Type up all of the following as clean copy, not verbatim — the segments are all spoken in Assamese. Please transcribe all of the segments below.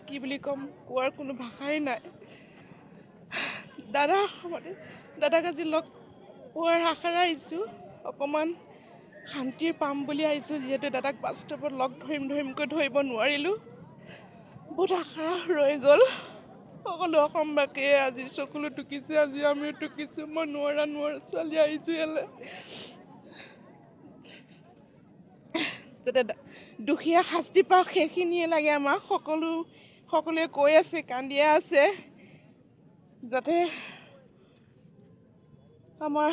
কি বুলি ক'ম কোৱাৰ কোনো ভাষাই নাই দাদাক আজি লগ পোৱাৰ আশাৰে আহিছোঁ অকণমান শান্তি পাম বুলি আহিছোঁ যিহেতু দাদাক বাস্তৱত লগ ধৰিমকৈ ধৰিব নোৱাৰিলোঁ বহুত আশা ৰৈ গ'ল সকলো অসমবাসীয়ে আজি চকুলো টুকিছে আজি আমিও টুকিছোঁ মই নোৱাৰা ছোৱালী আহিছোঁ ইয়ালৈ যাতে দুখীয়া শাস্তি পাওক সেইখিনিয়ে লাগে আমাক সকলোৱে কৈ আছে কান্দিয়ে আছে যাতে আমাৰ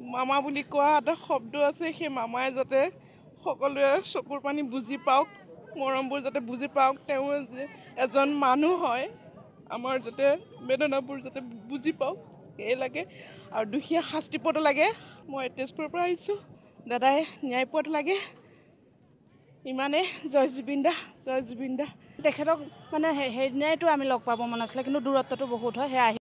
মামা বুলি কোৱা এটা শব্দ আছে সেই মামাই যাতে সকলোৱে চকুৰ পানী বুজি পাওক মৰমবোৰ যাতে বুজি পাওক তেওঁ যে এজন মানুহ হয় আমাৰ যাতে বেদনাবোৰ যাতে বুজি পাওক সেয়ে লাগে আৰু দুখীয়া শাস্তি পোৱাটো লাগে মই তেজপুৰৰ পৰা আহিছোঁ দাদাই ন্যায় পোৱাটো লাগে ইমানে জয় জুবিন দা তেখেতক মানে সেইদিনাইতো আমি লগ পাব মন আছিলে কিন্তু দূৰত্বটো বহুত হয় সেয়া